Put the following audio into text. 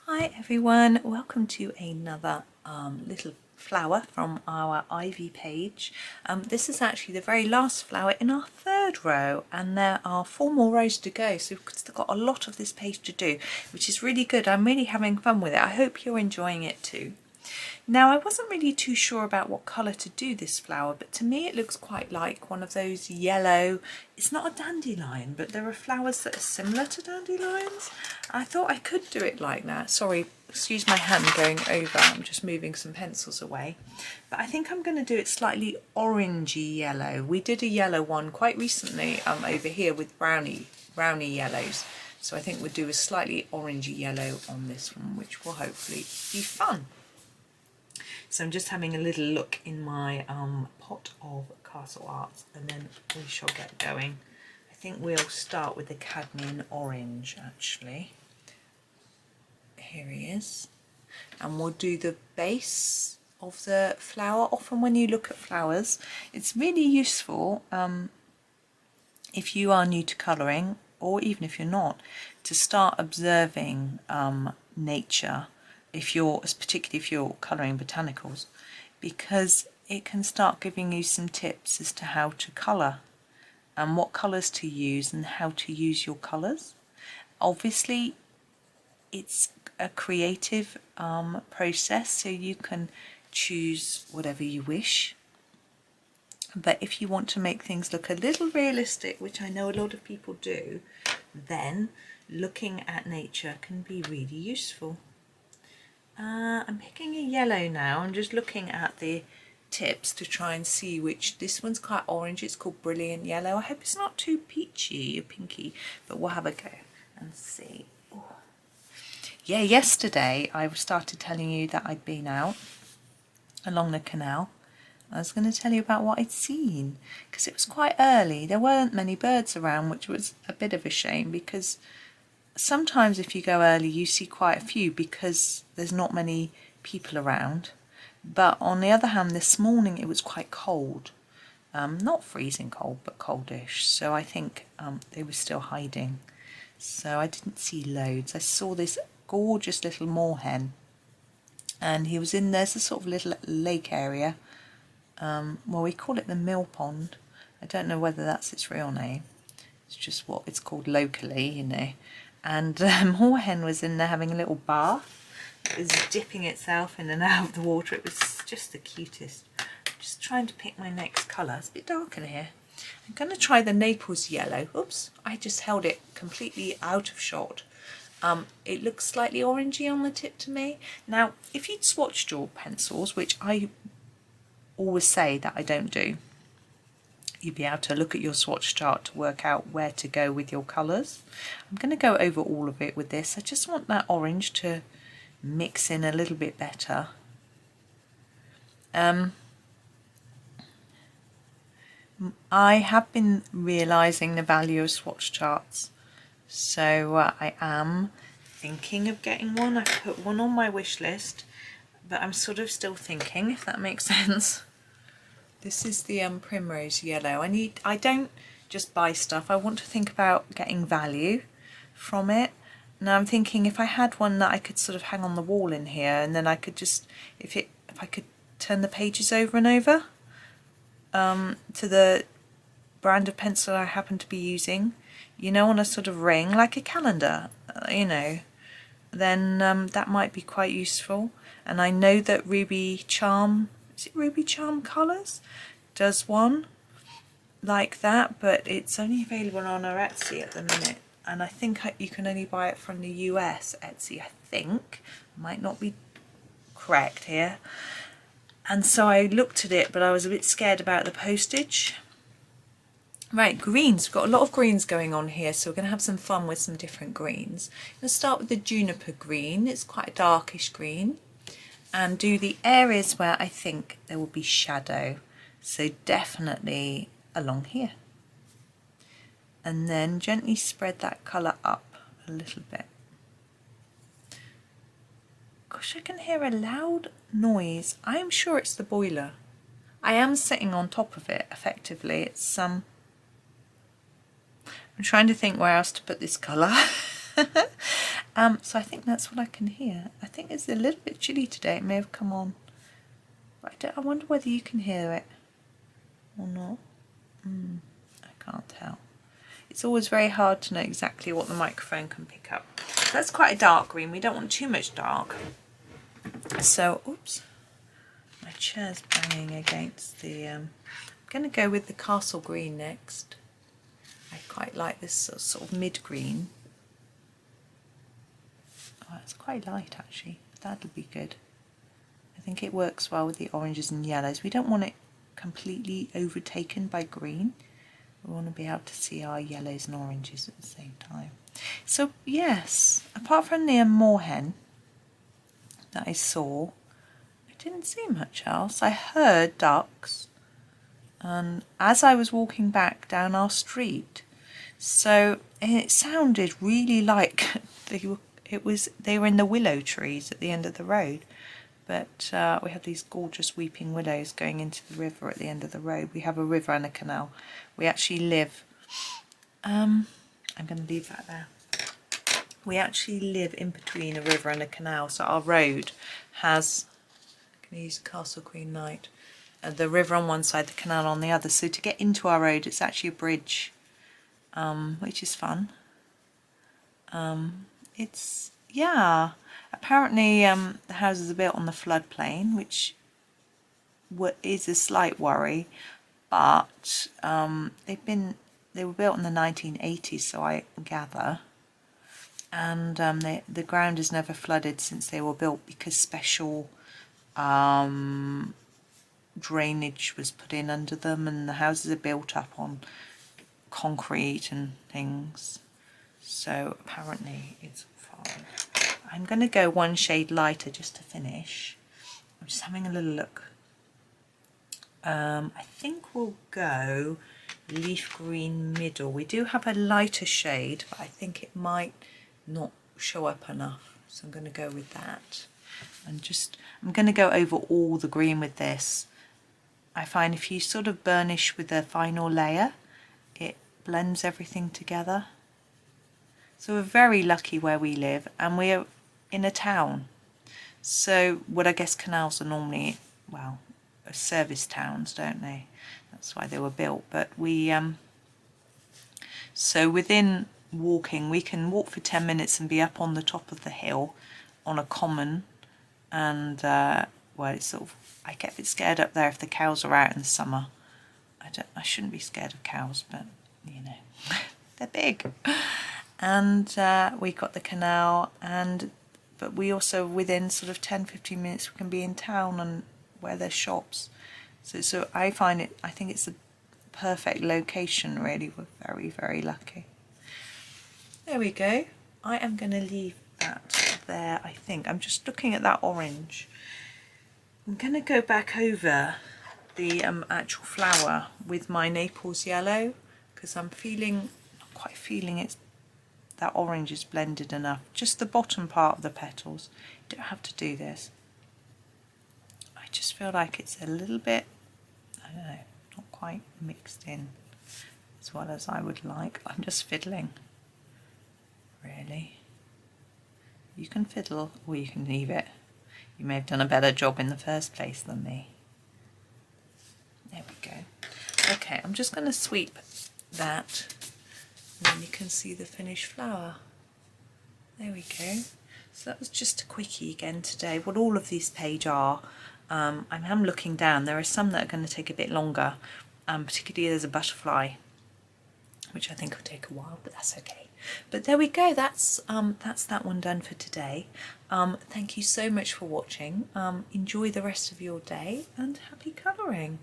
Hi everyone, welcome to another little flower from our ivy page. This is actually the very last flower in our third row, and there are 4 more rows to go, so we've still got a lot of this page to do, which is really good. I'm really having fun with it. I hope you're enjoying it too. Now, I wasn't really too sure about what colour to do this flower, but to me it looks quite like one of those yellow, it's not a dandelion, but there are flowers that are similar to dandelions. I thought I could do it like that. Sorry, excuse my hand going over, I'm just moving some pencils away. But I think I'm going to do it slightly orangey yellow. We did a yellow one quite recently over here with brownie yellows. So I think we'll do a slightly orangey yellow on this one, which will hopefully be fun. So I'm just having a little look in my pot of Castle Arts, and then we shall get going. I think we'll start with the Cadmium Orange actually. Here he is. And we'll do the base of the flower. Often when you look at flowers, it's really useful if you are new to colouring, or even if you're not, to start observing nature. Particularly if you're colouring botanicals, because it can start giving you some tips as to how to colour and what colours to use and how to use your colours. Obviously it's a creative process, so you can choose whatever you wish, but if you want to make things look a little realistic, which I know a lot of people do, then looking at nature can be really useful. I'm picking a yellow now. I'm just looking at the tips to try and see which. This one's quite orange. It's called Brilliant Yellow. I hope it's not too peachy or pinky, but we'll have a go and see. Ooh. Yeah, yesterday I started telling you that I'd been out along the canal. I was going to tell you about what I'd seen, because it was quite early. There weren't many birds around, which was a bit of a shame, because sometimes if you go early you see quite a few because there's not many people around. But on the other hand, this morning it was quite cold, not freezing cold but coldish, so I think they were still hiding, so I didn't see loads. I saw this gorgeous little moorhen, and he was in, there's a sort of little lake area, well, we call it the mill pond. I don't know whether that's its real name, it's just what it's called locally, you know. And moorhen was in there having a little bath. It was dipping itself in and out of the water. It was just the cutest. I'm just trying to pick my next colour. It's a bit dark in here. I'm going to try the Naples Yellow. Oops, I just held it completely out of shot. It looks slightly orangey on the tip to me. Now, if you'd swatched your pencils, which I always say that I don't do, you'd be able to look at your swatch chart to work out where to go with your colours. I'm going to go over all of it with this. I just want that orange to mix in a little bit better. I have been realising the value of swatch charts, so I am thinking of getting one. I put one on my wish list, but I'm sort of still thinking, if that makes sense. This is the Primrose Yellow. I don't just buy stuff. I want to think about getting value from it. Now I'm thinking if I had one that I could sort of hang on the wall in here, and then I could just, if I could turn the pages over and over to the brand of pencil I happen to be using, you know, on a sort of ring, like a calendar, you know, then that might be quite useful. And I know that Ruby Charm, is it Ruby Charm Colours, does one like that, but it's only available on our Etsy at the minute, and I think you can only buy it from the US Etsy, I think. Might not be correct here. And so I looked at it, but I was a bit scared about the postage. Right, greens. We've got a lot of greens going on here, so we're going to have some fun with some different greens. I'm going to start with the Juniper Green. It's quite a darkish green. And do the areas where I think there will be shadow, so definitely along here, and then gently spread that colour up a little bit. Gosh, I can hear a loud noise. I am sure it's the boiler. I am sitting on top of it effectively. It's I'm trying to think where else to put this colour. So I think that's what I can hear. I think it's a little bit chilly today. It may have come on. But I wonder whether you can hear it or not. I can't tell. It's always very hard to know exactly what the microphone can pick up. So that's quite a dark green. We don't want too much dark. So, oops, my chair's banging against the... I'm going to go with the castle green next. I quite like this sort of mid-green. Oh, it's quite light actually. That'll be good. I think it works well with the oranges and yellows. We don't want it completely overtaken by green. We want to be able to see our yellows and oranges at the same time. So yes, apart from the moorhen that I saw, I didn't see much else. I heard ducks, and as I was walking back down our street, so it sounded really like they were in the willow trees at the end of the road. But we have these gorgeous weeping willows going into the river at the end of the road. We have a river and a canal. We actually live... I'm going to leave that there. We actually live in between a river and a canal. So our road has... I'm going to use Castle Green Light. The river on one side, the canal on the other. So to get into our road, it's actually a bridge, which is fun. Yeah... Apparently the houses are built on the floodplain, which is a slight worry, but they were built in the 1980s, so I gather, and the ground has never flooded since they were built because special drainage was put in under them, and the houses are built up on concrete and things, so apparently it's fine. I'm going to go one shade lighter just to finish. I'm just having a little look. I think we'll go leaf green middle. We do have a lighter shade, but I think it might not show up enough. So I'm going to go with that. I'm going to go over all the green with this. I find if you sort of burnish with a final layer, it blends everything together. So we're very lucky where we live, and we're in a town. So what I guess canals are normally, well, service towns, don't they? That's why they were built. But we, so within walking, we can walk for 10 minutes and be up on the top of the hill on a common. And, well, it's sort of, I get a bit scared up there if the cows are out in the summer. I shouldn't be scared of cows, but, you know, they're big. And we got the canal, but we also, within sort of 10-15 minutes, we can be in town and where there's shops. So I think it's a perfect location, really. We're very, very lucky. There we go. I am going to leave that there, I think. I'm just looking at that orange. I'm going to go back over the actual flower with my Naples Yellow, because I'm not quite feeling it's that orange is blended enough. Just the bottom part of the petals. You don't have to do this. I just feel like it's a little bit, I don't know, not quite mixed in as well as I would like. I'm just fiddling, really. You can fiddle or you can leave it. You may have done a better job in the first place than me. There we go. Okay, I'm just going to sweep that. And then you can see the finished flower. There we go. So that was just a quickie again today. What all of these pages are, I'm looking down. There are some that are going to take a bit longer. Particularly there's a butterfly, which I think will take a while, but that's okay. But there we go. That's that one done for today. Thank you so much for watching. Enjoy the rest of your day and happy colouring.